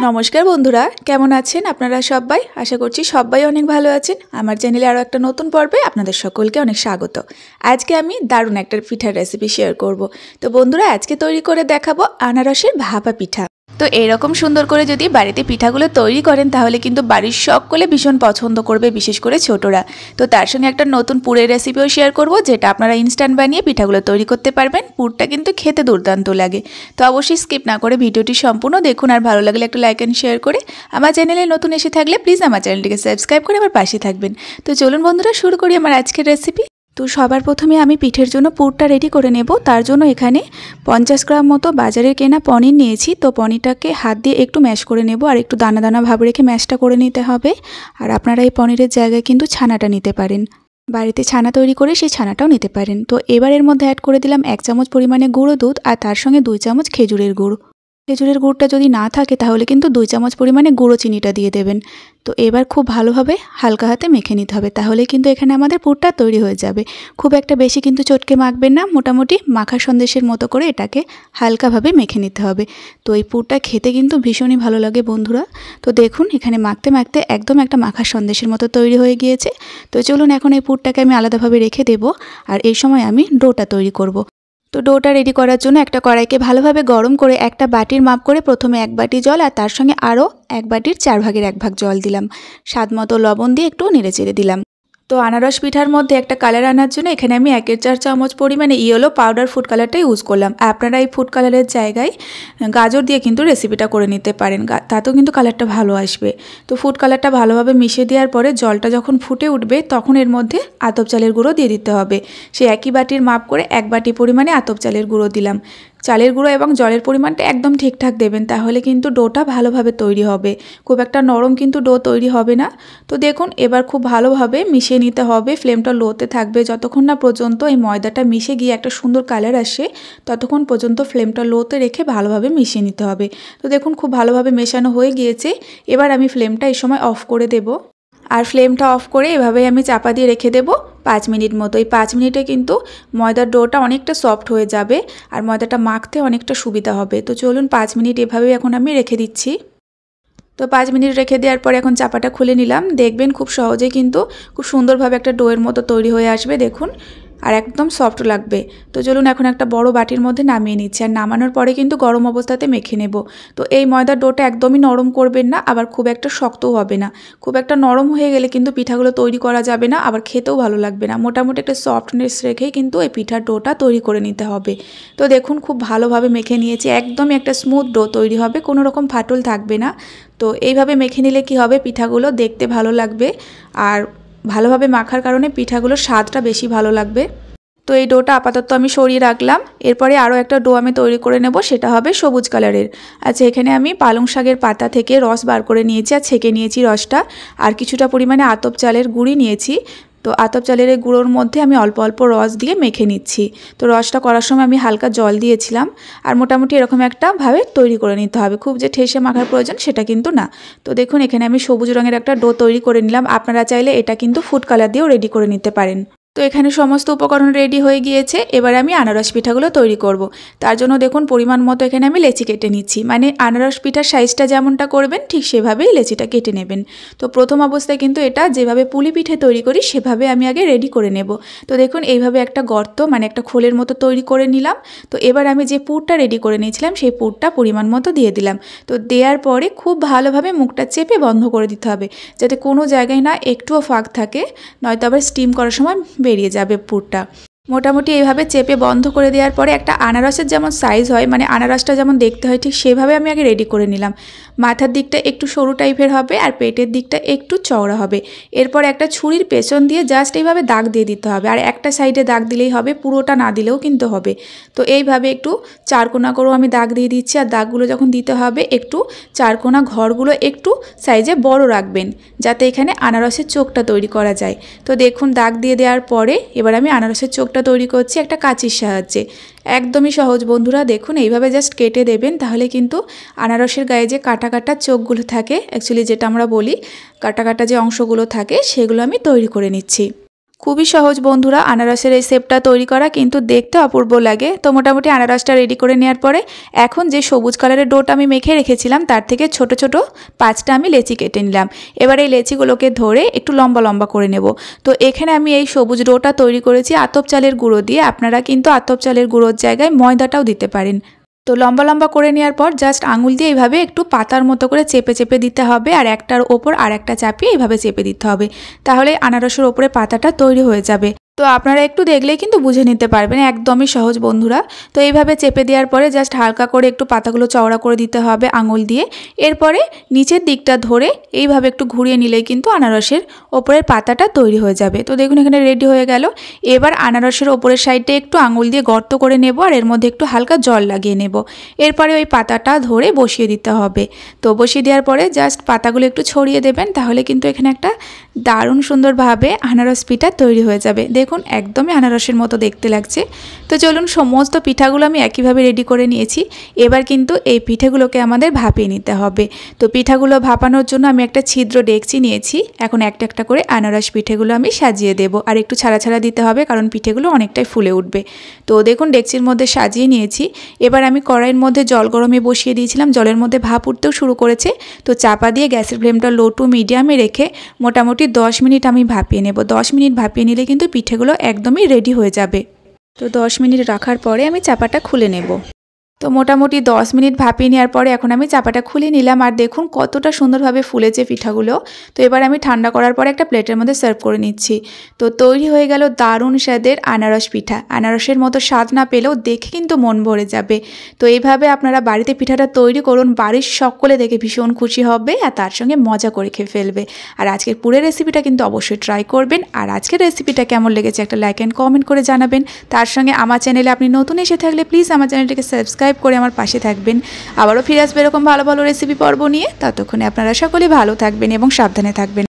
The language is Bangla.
नमस्कार बंधुरा केमन आছেন আপনারা সবাই आशा করছি সবাই অনেক ভালো আছেন। আমার চ্যানেলে আরো একটা নতুন পর্বে আপনাদের সকলকে অনেক স্বাগত। আজকে আমি দারুণ একটা পিঠার রেসিপি শেয়ার করব। তো বন্ধুরা আজকে তৈরি করে দেখাবো আনারসের ভাপা পিঠা। তো এরকম সুন্দর করে যদি বাড়িতে পিঠাগুলো তৈরি করেন তাহলে কিন্তু বাড়ির সকলে ভীষণ পছন্দ করবে, বিশেষ করে ছোটরা। তো তার সঙ্গে একটা নতুন পুরের রেসিপিও শেয়ার করব, যেটা আপনারা ইনস্ট্যান্ট বানিয়ে পিঠাগুলো তৈরি করতে পারবেন। পুরটা কিন্তু খেতে দুর্দান্ত লাগে। তো অবশ্যই স্কিপ না করে ভিডিওটি সম্পূর্ণ দেখুন, আর ভালো লাগলে একটা লাইক এন্ড শেয়ার করে আমার চ্যানেলে নতুন এসে থাকলে প্লিজ আমার চ্যানেলটিকে সাবস্ক্রাইব করে আমার পাশে থাকবেন। তো চলুন বন্ধুরা শুরু করি আমার আজকের রেসিপি। তো সবার প্রথমে আমি পিঠের জন্য পুরটা রেডি করে নেব। তার জন্য এখানে 50 গ্রাম মতো বাজারের কেনা পনির নিয়েছি। তো পনিরটাকে হাত দিয়ে একটু ম্যাশ করে নেব, আর একটু দানা দানা ভাব রেখে ম্যাশটা করে নিতে হবে। আর আপনারা এই পনিরের জায়গায় কিন্তু ছানাটা নিতে পারেন, বাড়িতে ছানা তৈরি করে সেই ছানাটাও নিতে পারেন। তো এবার এর মধ্যে অ্যাড করে দিলাম 1 চামচ পরিমাণে গুঁড়ো দুধ, আর তার সঙ্গে 2 চামচ খেজুরের গুড়। খেজুরের গুড়টা যদি না থাকে তাহলে কিন্তু 2 চামচ পরিমাণে গুঁড়ো চিনিটা দিয়ে দেবেন। তো এবার খুব ভালোভাবে হালকা হাতে মেখে নিতে হবে, তাহলে কিন্তু এখানে আমাদের পুরটা তৈরি হয়ে যাবে। খুব একটা বেশি কিন্তু চটকে মাখবেন না, মোটামুটি মাখা সন্দেশের মতো করে এটাকে হালকাভাবে মেখে নিতে হবে। তো এই পুরটা খেতে কিন্তু ভীষণই ভালো লাগে বন্ধুরা। তো দেখুন এখানে মাখতে মাখতে একদম একটা মাখা সন্দেশের মতো তৈরি হয়ে গিয়েছে। তো চলুন এখন এই পুরটাকে আমি আলাদাভাবে রেখে দেব, আর এই সময় আমি ডোটা তৈরি করব। তো ডোটা রেডি করার জন্য একটা কড়াইকে ভালোভাবে গরম করে একটা বাটির মাপ করে প্রথমে 1 বাটি জল, আর তার সঙ্গে আরও 1 বাটির 4 ভাগের 1 ভাগ জল দিলাম। স্বাদ মতো লবণ দিয়ে একটু নেড়েচেড়ে দিলাম। তো আনারস পিঠার মধ্যে একটা কালার আনার জন্য এখানে আমি 1/4 চামচ পরিমাণে ইয়েলো পাউডার ফুড কালারটা ইউজ করলাম। আপনারা এই ফুড কালারের জায়গায় গাজর দিয়ে কিন্তু রেসিপিটা করে নিতে পারেন, তাতেও কিন্তু কালারটা ভালো আসবে। তো ফুড কালারটা ভালোভাবে মিশিয়ে দেওয়ার পরে জলটা যখন ফুটে উঠবে তখন এর মধ্যে আতপ চালের গুঁড়ো দিয়ে দিতে হবে। সেই একই বাটির মাপ করে 1 বাটি পরিমাণে আতপ চালের গুঁড়ো দিলাম। চালের গুঁড়ো এবং জলের পরিমাণটা একদম ঠিকঠাক দেবেন, তাহলে কিন্তু ডোটা ভালোভাবে তৈরি হবে। খুব একটা নরম কিন্তু ডো তৈরি হবে না। তো দেখুন এবার খুব ভালোভাবে মিশিয়ে নিতে হবে। ফ্লেমটা লোতে থাকবে যতক্ষণ না পর্যন্ত এই ময়দাটা মিশে গিয়ে একটা সুন্দর কালার আসে, ততক্ষণ পর্যন্ত ফ্লেমটা লোতে রেখে ভালোভাবে মিশিয়ে নিতে হবে। তো দেখুন খুব ভালোভাবে মেশানো হয়ে গিয়েছে। এবার আমি ফ্লেমটা এই সময় অফ করে দেব, আর ফ্লেমটা অফ করে এভাবেই আমি চাপা দিয়ে রেখে দেব 5 মিনিট মতো। এই 5 মিনিটে কিন্তু ময়দার ডোটা অনেকটা সফট হয়ে যাবে, আর ময়দাটা মাখতে অনেকটা সুবিধা হবে। তো চলুন 5 মিনিট এভাবেই এখন আমি রেখে দিচ্ছি। তো 5 মিনিট রেখে দেওয়ার পরে এখন চাপাটা খুলে নিলাম। দেখবেন খুব সহজে কিন্তু খুব সুন্দরভাবে একটা ডোয়ের মতো তৈরি হয়ে আসবে দেখুন, আর একদম সফট লাগবে। তো চলুন এখন একটা বড় বাটির মধ্যে নামিয়ে নিচ্ছি, আর নামানোর পরে কিন্তু গরম অবস্থাতে মেখে নেব। তো এই ময়দার ডোটা একদমই নরম করবেন না, আবার খুব একটা শক্তও হবে না। খুব একটা নরম হয়ে গেলে কিন্তু পিঠাগুলো তৈরি করা যাবে না, আবার খেতেও ভালো লাগবে না। মোটামুটি একটা সফটনেস রেখেই কিন্তু এই পিঠার ডোটা তৈরি করে নিতে হবে। তো দেখুন খুব ভালোভাবে মেখে নিয়েছি, একদমই একটা স্মুথ ডো তৈরি হবে, কোনো রকম ফাটল থাকবে না। তো এইভাবে মেখে নিলে কি হবে, পিঠাগুলো দেখতে ভালো লাগবে, আর ভালোভাবে মাখার কারণে পিঠাগুলোর স্বাদটা বেশি ভালো লাগবে। তো এই ডোটা আপাতত আমি সরিয়ে রাখলাম। এরপরে আরও একটা ডো আমি তৈরি করে নেব, সেটা হবে সবুজ কালারের। আচ্ছা এখানে আমি পালং শাকের পাতা থেকে রস বার করে নিয়েছি, আর ছেঁকে নিয়েছি রসটা, আর কিছুটা পরিমাণে আতপ চালের গুঁড়ি নিয়েছি। তো আতপ চালের এই গুঁড়োর মধ্যে আমি অল্প অল্প রস দিয়ে মেখে নিচ্ছি। তো রসটা করার সময় আমি হালকা জল দিয়েছিলাম, আর মোটামুটি এরকম একটা ভাবে তৈরি করে নিতে হবে। খুব যে ঠেসে মাখার প্রয়োজন সেটা কিন্তু না। তো দেখুন এখানে আমি সবুজ রঙের একটা ডো তৈরি করে নিলাম। আপনারা চাইলে এটা কিন্তু ফুড কালার দিয়েও রেডি করে নিতে পারেন। তো এখানে সমস্ত উপকরণ রেডি হয়ে গিয়েছে। এবার আমি আনারস পিঠাগুলো তৈরি করব। তার জন্য দেখুন পরিমাণ মতো এখানে আমি লেচি কেটে নিচ্ছি, মানে আনারস পিঠার সাইজটা যেমনটা করবেন ঠিক সেভাবেই লেচিটা কেটে নেবেন। তো প্রথম অবস্থায় কিন্তু এটা যেভাবে পুলি পিঠে তৈরি করি সেভাবে আমি আগে রেডি করে নেব। তো দেখুন এইভাবে একটা গর্ত, মানে একটা খোলের মতো তৈরি করে নিলাম। তো এবার আমি যে পুরটা রেডি করে নিয়েছিলাম সেই পুরটা পরিমাণ মতো দিয়ে দিলাম। তো দেওয়ার পরে খুব ভালোভাবে মুখটা চেপে বন্ধ করে দিতে হবে, যাতে কোনো জায়গায় না একটুও ফাঁক থাকে, নয়তো আবার স্টিম করার সময় বেরিয়ে যাবে পুরটা। মোটামুটি এইভাবে চেপে বন্ধ করে দেওয়ার পরে একটা আনারসের যেমন সাইজ হয়, মানে আনারসটা যেমন দেখতে হয় ঠিক সেভাবে আমি আগে রেডি করে নিলাম। মাথার দিকটা একটু সরু টাইপের হবে, আর পেটের দিকটা একটু চওড়া হবে। এরপর একটা ছুরির পেছন দিয়ে জাস্ট এইভাবে দাগ দিয়ে দিতে হবে, আর একটা সাইডে দাগ দিলেই হবে, পুরোটা না দিলেও কিন্তু হবে। তো এইভাবে একটু চারকোনা করেও আমি দাগ দিয়ে দিচ্ছি, আর দাগগুলো যখন দিতে হবে একটু চারকোনা ঘরগুলো একটু সাইজে বড় রাখবেন, যাতে এখানে আনারসের চোখটা তৈরি করা যায়। তো দেখুন দাগ দিয়ে দেওয়ার পরে এবার আমি আনারসের চোখটা তৈরি করছি একটা কাঁচির সাহায্যে। একদমই সহজ বন্ধুরা, দেখুন এইভাবে জাস্ট কেটে দেবেন, তাহলে কিন্তু আনারসের গায়ে যে কাটা কাটা চোখগুলো থাকে, অ্যাকচুয়ালি যেটা আমরা বলি কাটা কাটা যে অংশগুলো থাকে, সেগুলো আমি তৈরি করে নিচ্ছি। খুবই সহজ বন্ধুরা আনারসের এই শেপটা তৈরি করা, কিন্তু দেখতে অপূর্ব লাগে। তো মোটামুটি আনারসটা রেডি করে নেওয়ার পরে এখন যে সবুজ কালারের ডোটা আমি মেখে রেখেছিলাম তার থেকে ছোট ছোট 5টা আমি লেচি কেটে নিলাম। এবার এই লেচিগুলোকে ধরে একটু লম্বা লম্বা করে নেব। তো এখানে আমি এই সবুজ ডোটা তৈরি করেছি আতপ চালের গুঁড়ো দিয়ে। আপনারা কিন্তু আতপ চালের গুঁড়োর জায়গায় ময়দাটাও দিতে পারেন। তো লম্বা লম্বা করে নেওয়ার পর জাস্ট আঙুল দিয়ে এইভাবে একটু পাতার মতো করে চেপে চেপে দিতে হবে, আর একটার ওপর আর একটা চাপিয়ে এইভাবে চেপে দিতে হবে। তাহলে আনারসের ওপরে পাতাটা তৈরি হয়ে যাবে। তো আপনারা একটু দেখলেই কিন্তু বুঝে নিতে পারবেন, একদমই সহজ বন্ধুরা। তো এইভাবে চেপে দেওয়ার পরে জাস্ট হালকা করে একটু পাতাগুলো চওড়া করে দিতে হবে আঙুল দিয়ে। এরপরে নিচের দিকটা ধরে এইভাবে একটু ঘুরিয়ে নিলেই কিন্তু আনারসের ওপরের পাতাটা তৈরি হয়ে যাবে। তো দেখুন এখানে রেডি হয়ে গেল। এবার আনারসের ওপরের সাইডে একটু আঙুল দিয়ে গর্ত করে নেব, আর এর মধ্যে একটু হালকা জল লাগিয়ে নেব। এরপরে ওই পাতাটা ধরে বসিয়ে দিতে হবে। তো বসিয়ে দেওয়ার পরে জাস্ট পাতাগুলো একটু ছড়িয়ে দেবেন, তাহলে কিন্তু এখানে একটা দারুণ সুন্দরভাবে আনারস পিঠা তৈরি হয়ে যাবে। দেখুন একদমই আনারসের মতো দেখতে লাগছে। তো চলুন সমস্ত পিঠাগুলো আমি একইভাবে রেডি করে নিয়েছি। এবার কিন্তু এই পিঠাগুলোকে আমাদের ভাপিয়ে নিতে হবে। তো পিঠাগুলো ভাপানোর জন্য আমি একটা ছিদ্র ডেকচি নিয়েছি। এখন একটা একটা করে আনারস পিঠেগুলো আমি সাজিয়ে দেব, আর একটু ছাড়া ছাড়া দিতে হবে কারণ পিঠেগুলো অনেকটাই ফুলে উঠবে। তো দেখুন ডেকচির মধ্যে সাজিয়ে নিয়েছি। এবার আমি কড়াইয়ের মধ্যে জল গরমে বসিয়ে দিয়েছিলাম, জলের মধ্যে ভাপ উঠতেও শুরু করেছে। তো চাপা দিয়ে গ্যাসের ফ্লেমটা লো টু মিডিয়ামে রেখে মোটামুটি 10 মিনিট আমি ভাপিয়ে নেব। 10 মিনিট ভাপিয়ে নিলে কিন্তু পিঠেগুলো একদমই রেডি হয়ে যাবে। তো 10 মিনিট রাখার পরে আমি চাপাটা খুলে নেব। তো মোটামুটি 10 মিনিট ভাপিয়ে নেওয়ার পরে এখন আমি চাপাটা খুলে নিলাম, আর দেখুন কতটা সুন্দরভাবে ফুলেছে পিঠাগুলো। তো এবার আমি ঠান্ডা করার পরে একটা প্লেটের মধ্যে সার্ভ করে নিচ্ছি। তো তৈরি হয়ে গেল দারুণ স্বাদের আনারস পিঠা। আনারসের মতো স্বাদ না পেলেও দেখে কিন্তু মন ভরে যাবে। তো এইভাবে আপনারা বাড়িতে পিঠাটা তৈরি করুন, বাড়ির সকলে দেখে ভীষণ খুশি হবে আর তার সঙ্গে মজা করে খেয়ে ফেলবে। আর আজকের পুরো রেসিপিটা কিন্তু অবশ্যই ট্রাই করবেন। আর আজকের রেসিপিটা কেমন লেগেছে একটা লাইক অ্যান্ড কমেন্ট করে জানাবেন। তার সঙ্গে আমার চ্যানেলে আপনি নতুন এসে থাকলে প্লিজ আমার চ্যানেলটিকে সাবস্ক্রাইব করে আমার পাশে থাকবেন। আবারও ফিরে আসবে এরকম ভালো ভালো রেসিপি পর্ব নিয়ে। ততক্ষণে আপনারা সকলে ভালো থাকবেন এবং সাবধানে থাকবেন।